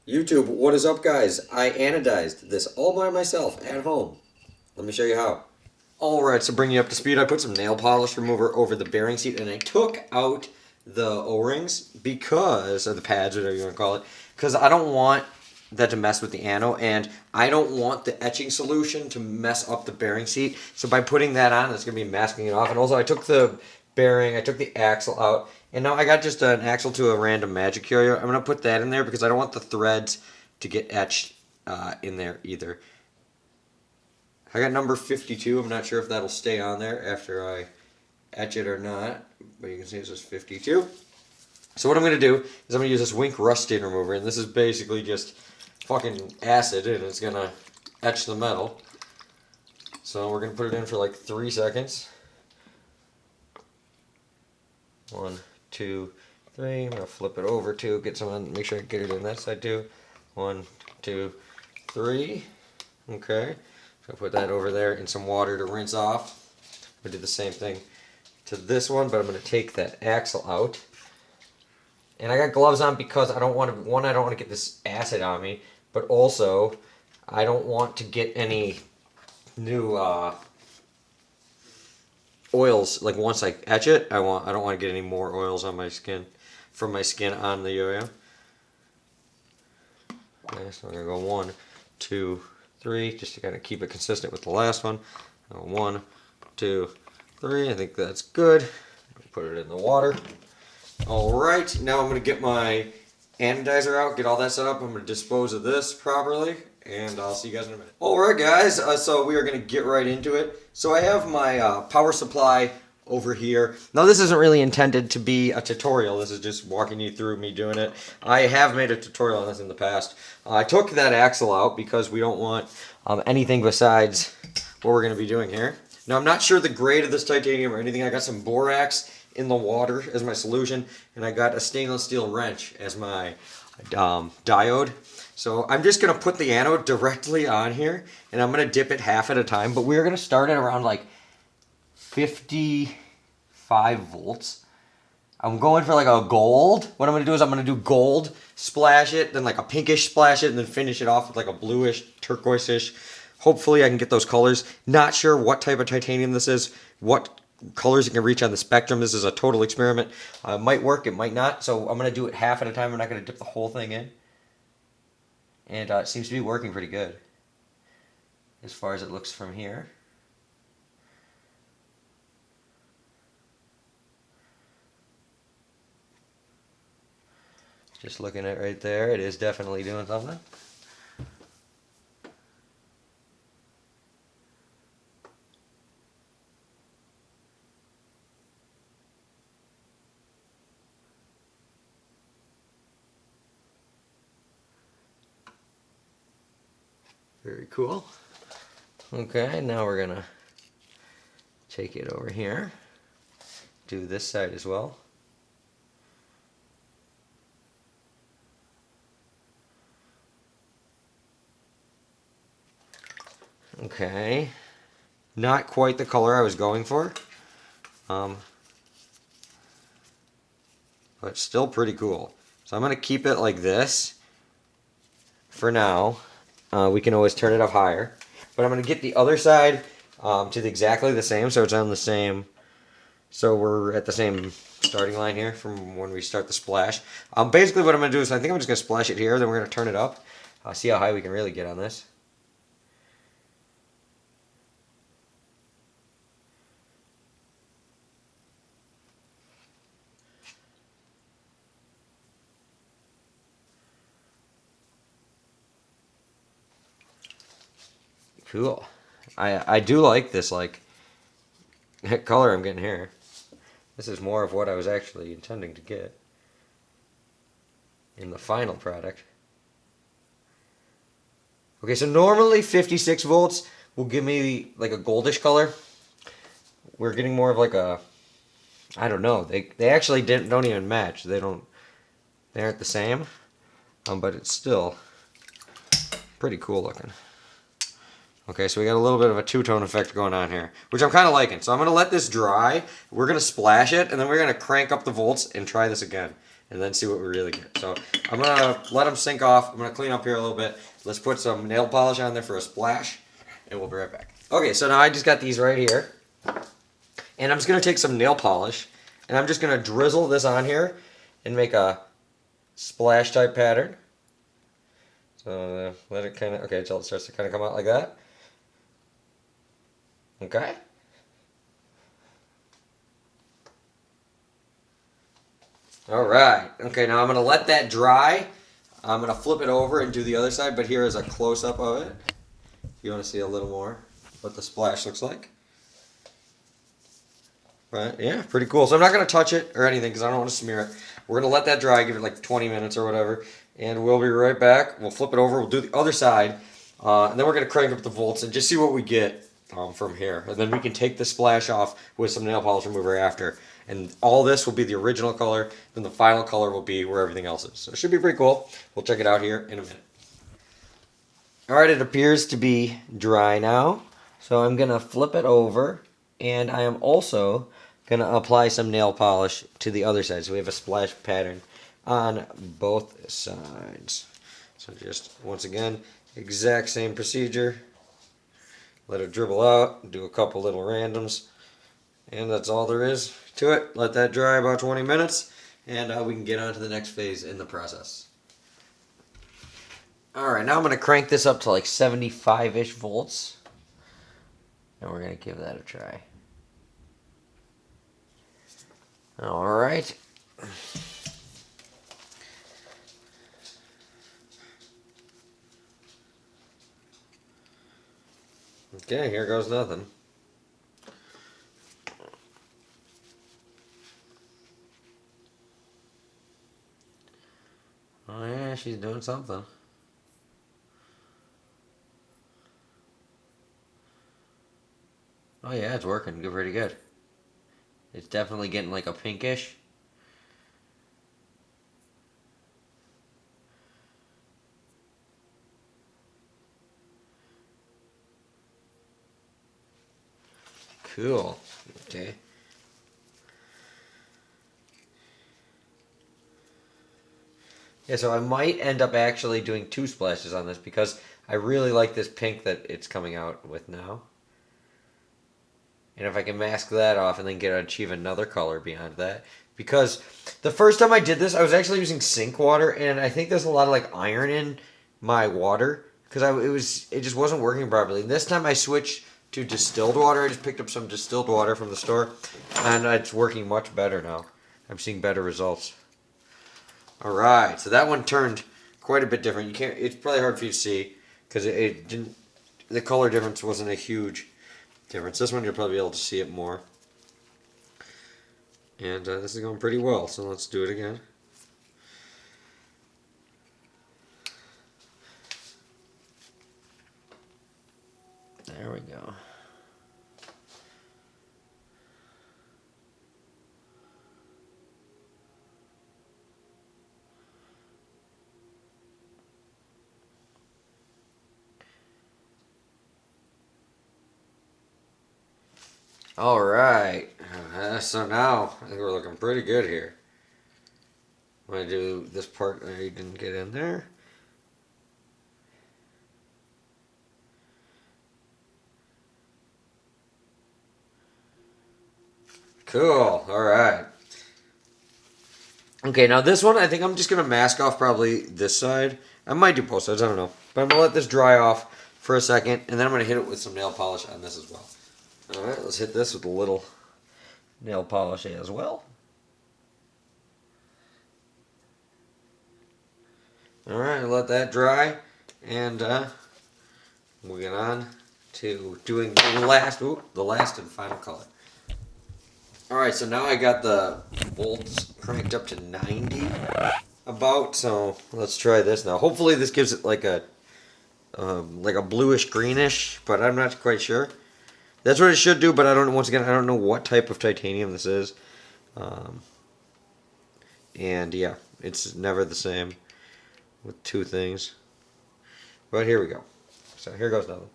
YouTube, what is up, guys? I anodized this all by myself at home. Let me show you how. Alright, so bring you up to speed, I put some nail polish remover over the bearing seat and I took out the O-rings because, or the pads, whatever you want to call it, because I don't want that to mess with the ano, and I don't want the etching solution to mess up the bearing seat. So by putting that on, it's going to be masking it off. And also I took the bearing, I took the axle out, and now I got just an axle to a random magic yo-yo. I'm going to put that in there because I don't want the threads to get etched in there either. I got number 52. I'm not sure if that'll stay on there after I etch it or not, but you can see it says 52. So what I'm going to do is I'm going to use this Wink rust stain remover, and this is basically just fucking acid, and it's going to etch the metal. So we're going to put it in for like 3 seconds. 1, 2, 3. I'm going to flip it over too, get some, make sure I get it in that side too. 1, 2, 3. Okay. So put that over there in some water to rinse off. I did the same thing to this one, but I'm going to take that axle out. And I got gloves on because I don't want to, one, I don't want to get this acid on me, but also I don't want to get any new oils. Like once I etch it, I don't want to get any more oils on my skin, from my skin on the yo-yo. Okay, so I'm going to go 1, 2, 3, just to kind of keep it consistent with the last one. 1, 2, 3, I think that's good. Put it in the water. Alright, now I'm going to get my anodizer out, get all that set up. I'm going to dispose of this properly, and I'll see you guys in a minute. Alright guys, so we are going to get right into it. So I have my power supply over here. Now this isn't really intended to be a tutorial, this is just walking you through me doing it. I have made a tutorial on this in the past. I took that axle out because we don't want anything besides what we're going to be doing here. Now I'm not sure the grade of this titanium or anything. I got some borax in the water as my solution, and I got a stainless steel wrench as my diode. So I'm just going to put the anode directly on here, and I'm going to dip it half at a time, but we're going to start at around like 55 volts. I'm going for like a gold. What I'm going to do is I'm going to do gold, splash it, then like a pinkish splash it, and then finish it off with like a bluish, turquoise-ish. Hopefully I can get those colors. Not sure what type of titanium this is, what colors you can reach on the spectrum. This is a total experiment. It might work, it might not. So I'm going to do it half at a time. I'm not going to dip the whole thing in. And it seems to be working pretty good as far as it looks from here. Just looking at right there, it is definitely doing something. Very cool. Okay, now we're gonna take it over here. Do this side as well. Okay, not quite the color I was going for, but still pretty cool. So I'm going to keep it like this for now. We can always turn it up higher, but I'm going to get the other side to exactly the same, so it's on the same, so we're at the same starting line here from when we start the splash. Basically what I'm going to do is I think I'm just going to splash it here, then we're going to turn it up, see how high we can really get on this. Cool. I do like this like color I'm getting here. This is more of what I was actually intending to get in the final product. Okay, so normally 56 volts will give me like a goldish color. We're getting more of like a, I don't know. They actually don't even match. They aren't the same. But it's still pretty cool looking. Okay, so we got a little bit of a two-tone effect going on here, which I'm kind of liking. So I'm going to let this dry. We're going to splash it, and then we're going to crank up the volts and try this again. and then see what we really get. So I'm gonna let them sink off. I'm gonna clean up here a little bit. Let's put some nail polish on there for a splash, and we'll be right back. Okay, so now I just got these right here, and I'm just gonna take some nail polish, and I'm just gonna drizzle this on here and make a splash type pattern. So let it kind of, okay, until it starts to kind of come out like that. Okay. All right. Okay, now I'm going to let that dry. I'm going to flip it over and do the other side, but here is a close-up of it. You want to see a little more what the splash looks like. Right, yeah, pretty cool. So I'm not going to touch it or anything because I don't want to smear it. We're going to let that dry, give it like 20 minutes or whatever, and we'll be right back. We'll flip it over, we'll do the other side, and then we're going to crank up the volts and just see what we get from here. And then we can take the splash off with some nail polish remover after. And all this will be the original color, then the final color will be where everything else is. So it should be pretty cool. We'll check it out here in a minute. Alright, it appears to be dry now. So I'm going to flip it over, and I am also going to apply some nail polish to the other side. So we have a splash pattern on both sides. So just, once again, exact same procedure. Let it dribble out, do a couple little randoms, and that's all there is to it. Let that dry about 20 minutes, and we can get on to the next phase in the process. Alright, now I'm going to crank this up to like 75-ish volts, and we're going to give that a try. Alright. Okay, here goes nothing. Oh yeah, she's doing something. Oh yeah, it's working pretty good. It's definitely getting like a pinkish. Cool. Okay. Yeah, so I might end up actually doing 2 splashes on this because I really like this pink that it's coming out with now. And if I can mask that off and then achieve another color beyond that. Because the first time I did this, I was actually using sink water, and I think there's a lot of like iron in my water because it just wasn't working properly. And this time I switched to distilled water. I just picked up some distilled water from the store, and it's working much better now. I'm seeing better results. All right, so that one turned quite a bit different. You can't. It's probably hard for you to see because it didn't. The color difference wasn't a huge difference. This one you'll probably be able to see it more. And this is going pretty well. So let's do it again. There we go. All right, so now I think we're looking pretty good here. I'm going to do this part that I didn't get in there. Cool, all right. Okay, now this one, I think I'm just going to mask off probably this side. I might do both sides, I don't know. But I'm going to let this dry off for a second, and then I'm going to hit it with some nail polish on this as well. Alright, let's hit this with a little nail polish as well. Alright, let that dry, and we'll get on to doing the last and final color. Alright, so now I got the volts cranked up to 90 about, so let's try this now. Hopefully this gives it like a bluish greenish, but I'm not quite sure. That's what it should do, but I don't. Once again, I don't know what type of titanium this is, and yeah, it's never the same with 2 things. But here we go. So here goes nothing.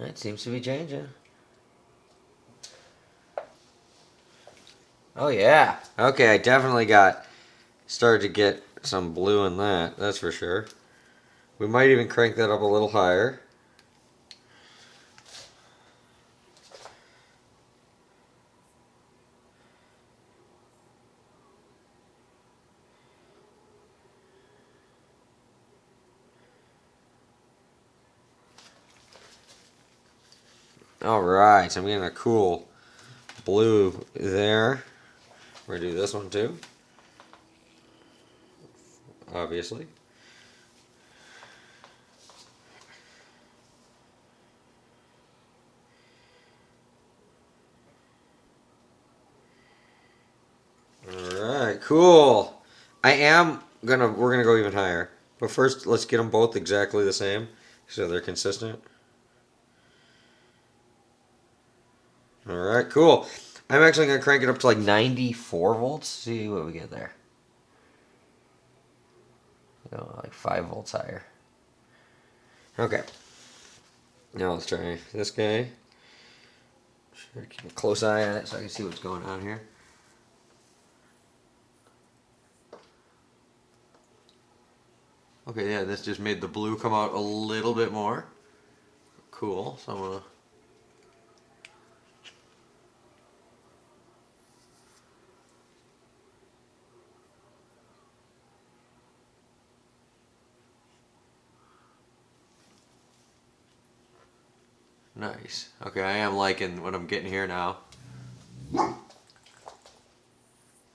It seems to be changing. Oh yeah. Okay, I definitely started to get some blue in that, that's for sure. We might even crank that up a little higher. Alright, so I'm getting a cool blue there. We're going to do this one too. Obviously. Alright, cool. We're gonna go even higher. But first, let's get them both exactly the same so they're consistent. Alright, cool. I'm actually gonna crank it up to like 94 volts. See what we get there. Like 5 volts higher. Okay. Now let's try this guy. Sure, keep a close eye on it so I can see what's going on here. Okay, yeah, this just made the blue come out a little bit more. Cool, so I'm gonna... Nice. Okay, I am liking what I'm getting here now.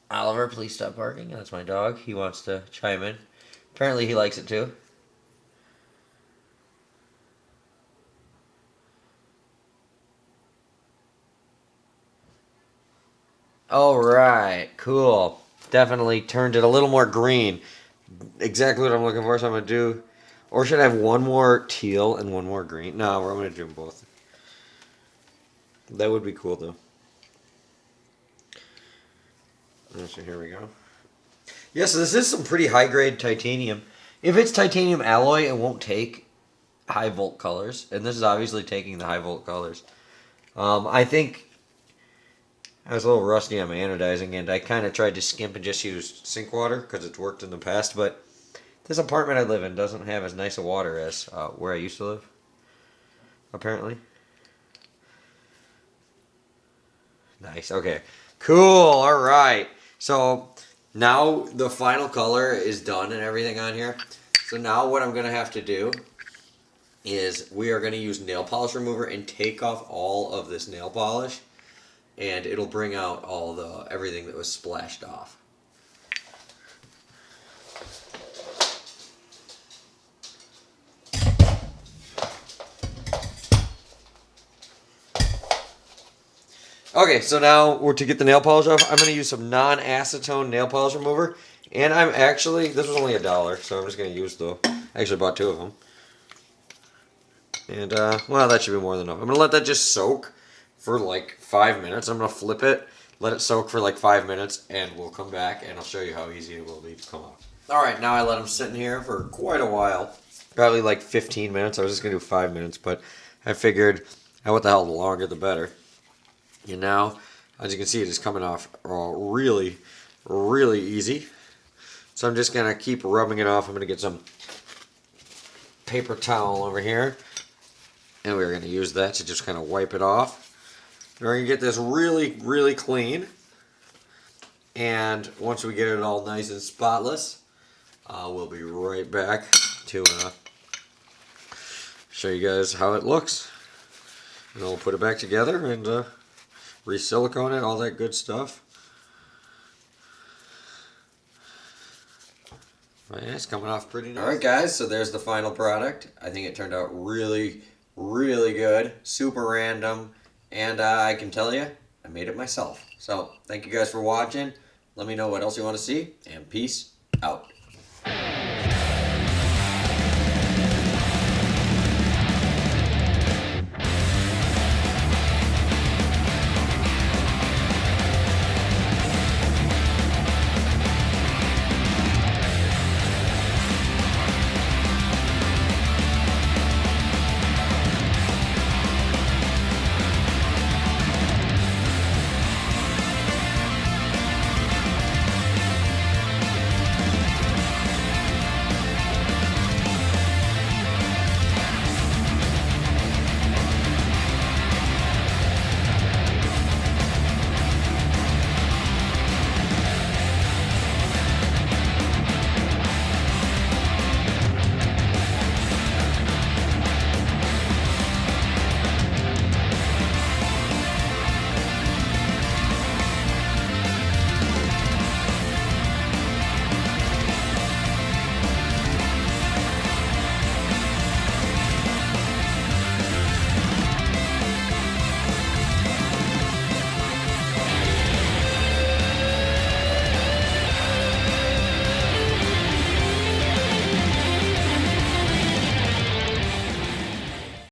Oliver, please stop barking. That's my dog. He wants to chime in. Apparently he likes it too. Alright, cool. Definitely turned it a little more green. Exactly what I'm looking for, so I'm going to do... Or should I have one more teal and one more green? No, I'm going to do them both. That would be cool though. So here we go. Yeah, so this is some pretty high grade titanium. If it's titanium alloy, it won't take high volt colors. And this is obviously taking the high volt colors. I think I was a little rusty on my anodizing, and I kind of tried to skimp and just use sink water because it's worked in the past. But this apartment I live in doesn't have as nice a water as where I used to live, apparently. Nice, okay. Cool, alright. So now the final color is done and everything on here. So now what I'm going to have to do is we are going to use nail polish remover and take off all of this nail polish. And it'll bring out everything that was splashed off. Okay, so now to get the nail polish off, I'm going to use some non-acetone nail polish remover. And this was only $1, so I'm just going to use I actually bought 2 of them. And, well, that should be more than enough. I'm going to let that just soak for like 5 minutes. I'm going to flip it, let it soak for like 5 minutes, and we'll come back and I'll show you how easy it will be to come off. Alright, now I let them sit in here for quite a while. Probably like 15 minutes. I was just going to do 5 minutes, but I figured, what the hell, the longer the better. And now, as you can see, it is coming off really, really easy. So I'm just going to keep rubbing it off. I'm going to get some paper towel over here. And we're going to use that to just kind of wipe it off. And we're going to get this really, really clean. And once we get it all nice and spotless, we'll be right back to show you guys how it looks. And we'll put it back together and re-silicone it, all that good stuff. Yeah, it's coming off pretty nice. Alright guys, so there's the final product. I think it turned out really, really good. Super random. And I can tell you, I made it myself. So, thank you guys for watching. Let me know what else you want to see. And peace out.